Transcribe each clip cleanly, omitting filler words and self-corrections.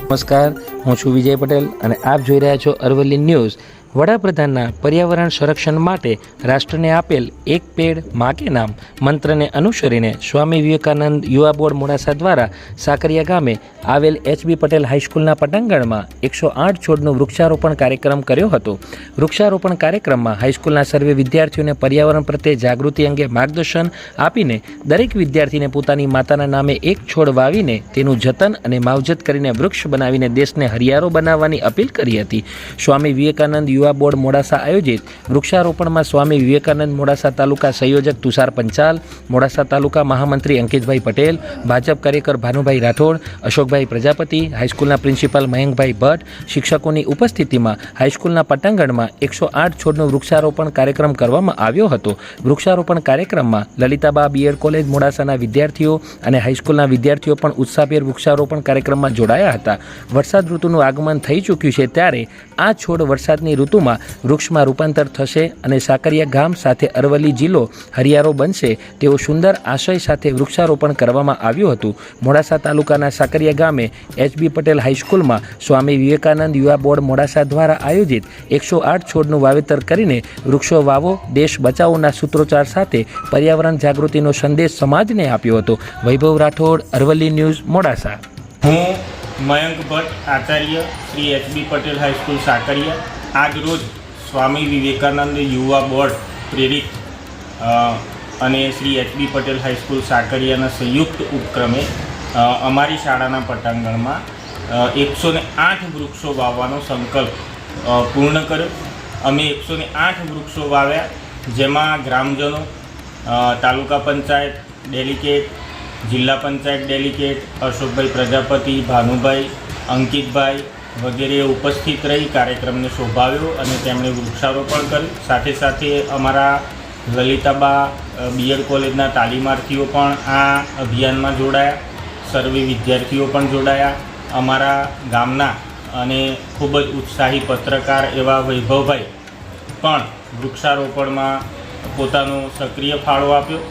નમસ્કાર, હું છું વિજય પટેલ અને આપ જોઈ રહ્યા છો અરવલ્લી ન્યૂઝ। વડાપ્રધાનના પર્યાવરણ સંરક્ષણ માટે રાષ્ટ્રને આપેલ એક પેડ માં કે નામ મંત્રને અનુસરીને સ્વામી વિવેકાનંદ યુવા બોર્ડ મોડાસા દ્વારા સાકરિયા ગામે આવેલ એચ.બી. પટેલ હાઈસ્કૂલના પટાંગણમાં 108 છોડનું વૃક્ષારોપણ કાર્યક્રમ કર્યો હતો। વૃક્ષારોપણ કાર્યક્રમમાં હાઈસ્કૂલના સર્વે વિદ્યાર્થીઓને પર્યાવરણ પ્રત્યે જાગૃતિ અંગે માર્ગદર્શન આપીને દરેક વિદ્યાર્થીને પોતાની માતાના નામે એક છોડ વાવીને તેનું જતન અને માવજત કરીને વૃક્ષ બનાવીને દેશને હરિયાળો બનાવવાની અપીલ કરી હતી। સ્વામી વિવેકાનંદ યુવા બોર્ડ મોડાસા આયોજિત વૃક્ષારોપણમાં સ્વામી વિવેકાનંદ મોડાસા તાલુકા સંયોજક તુષાર પંચાલ, મોડાસા તાલુકા મહામંત્રી અંકિતભાઈ પટેલ, ભાજપ કાર્યકર ભાનુભાઈ રાઠોડ, અશોકભાઈ પ્રજાપતિ, હાઈસ્કૂલના પ્રિન્સિપાલ મયંકભાઈ ભટ્ટ, શિક્ષકોની ઉપસ્થિતિમાં હાઈસ્કૂલના પટાંગણમાં 108 છોડનું વૃક્ષારોપણ કાર્યક્રમ કરવામાં આવ્યો હતો। વૃક્ષારોપણ કાર્યક્રમમાં લલિતાબા બીએડ કોલેજ મોડાસાના વિદ્યાર્થીઓ અને હાઈસ્કૂલના વિદ્યાર્થીઓ પણ ઉત્સાહભેર વૃક્ષારોપણ કાર્યક્રમમાં જોડાયા હતા। વરસાદ ઋતુનું આગમન થઈ ચૂક્યું છે ત્યારે આ છોડ વરસાદની ઋતુમાં વૃક્ષમાં રૂપાંતર થશે અને સાકરિયા ગામ સાથે અરવલ્લી જિલ્લો હરિયાળો બનશે તેવો સુંદર આશય સાથે વૃક્ષારોપણ કરવામાં આવ્યું હતું। મોડાસા તાલુકાના સાકરિયા ગામે એચ.બી. પટેલ હાઈસ્કૂલમાં સ્વામી વિવેકાનંદ યુવા બોર્ડ મોડાસા દ્વારા આયોજિત 108 છોડનું વાવેતર કરીને વૃક્ષો વાવો દેશ બચાવોના સૂત્રોચ્ચાર સાથે પર્યાવરણ જાગૃતિનો સંદેશ સમાજને આપ્યો હતો। વૈભવ રાઠોડ, અરવલ્લી ન્યૂઝ, મોડાસા। હું મયંક ભટ્ટ, આચાર્ય શ્રી એચ.બી. પટેલ હાઈસ્કૂલ સાકરિયા, આજ રોજ સ્વામી વિવેકાનંદ યુવા બોર્ડ પ્રેરિત અને શ્રી એચ.બી. પટેલ હાઈસ્કૂલ સાકરિયાના સંયુક્ત ઉપક્રમે અમારી શાળાના પટાંગણમાં 108 વૃક્ષો વાવવાનો સંકલ્પ પૂર્ણ કર્યો। અમે 108 વૃક્ષો વાવ્યા, જેમાં ગ્રામજનો, તાલુકા પંચાયત ડેલિકેટ, જિલ્લા પંચાયત ડેલિકેટ, અશોકભાઈ પ્રજાપતિ, ભાનુભાઈ, અંકિતભાઈ વગેરે ઉપસ્થિત રહી કાર્યક્રમને શોભાવ્યો અને તેમણે વૃક્ષારોપણ કર્યું। સાથે સાથે અમારા લલિતાબા બીએડ કોલેજના તાલીમાર્થીઓ પણ આ અભિયાનમાં જોડાયા, સર્વે વિદ્યાર્થીઓ પણ જોડાયા। અમારા ગામના અને ખૂબ જ ઉત્સાહી પત્રકાર એવા વૈભવભાઈ પણ વૃક્ષારોપણમાં પોતાનો સક્રિય ફાળો આપ્યો।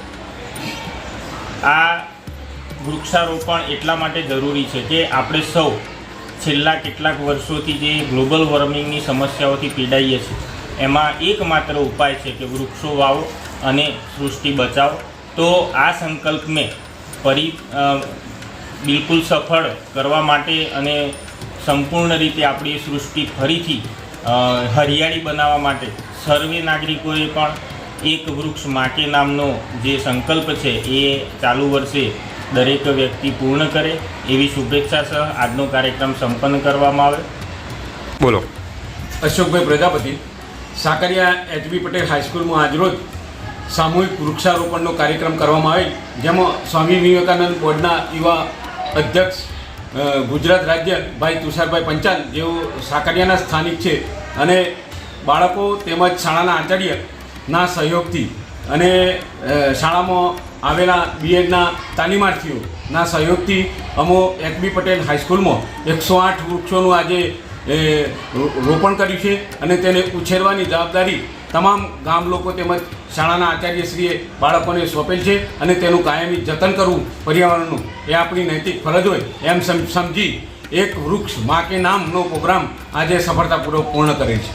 આ વૃક્ષારોપણ એટલા માટે જરૂરી છે કે આપણે સૌ છેલ્લા કેટલાક વર્ષોથી જે ગ્લોબલ વોર્મિંગની સમસ્યાઓથી પીડાઈએ છીએ એમાં એકમાત્ર ઉપાય છે કે વૃક્ષો વાવો અને સૃષ્ટિ બચાવો। તો આ સંકલ્પને બિલકુલ સફળ કરવા માટે અને સંપૂર્ણ રીતે આપણી સૃષ્ટિ ફરીથી હરિયાળી બનાવવા માટે સર્વે નાગરિકોએ પણ એક વૃક્ષ માં કે નામનો જે સંકલ્પ છે એ ચાલુ વર્ષે દરેક વ્યક્તિ પૂર્ણ કરે એવી શુભેચ્છા સહ આજનો કાર્યક્રમ સંપન્ન કરવામાં આવે। બોલો। અશોકભાઈ પ્રજાપતિ, સાકરિયા એચ.બી. પટેલ હાઈસ્કૂલમાં આજરોજ સામૂહિક વૃક્ષારોપણનો કાર્યક્રમ કરવામાં આવેલ, જેમાં સ્વામી વિવેકાનંદ બોર્ડના યુવા અધ્યક્ષ ગુજરાત રાજ્ય ભાઈ તુષારભાઈ પંચાલ, જેઓ સાકરિયાના સ્થાનિક છે, અને બાળકો તેમજ શાળાના આચાર્યના સહયોગથી અને શાળામાં આવેલા બીએડના તાલીમાર્થીઓના સહયોગથી અમો એચ.બી. પટેલ હાઈસ્કૂલમાં 108 વૃક્ષોનું આજે રોપણ કર્યું છે અને તેને ઉછેરવાની જવાબદારી તમામ ગામ લોકો તેમજ શાળાના આચાર્યશ્રીએ બાળકોને સોંપેલ છે અને તેનું કાયમી જતન કરવું પર્યાવરણનું એ આપણી નૈતિક ફરજ હોય એમ સમજી એક વૃક્ષ માં કે નામનો પ્રોગ્રામ આજે સફળતાપૂર્વક પૂર્ણ કરે છે।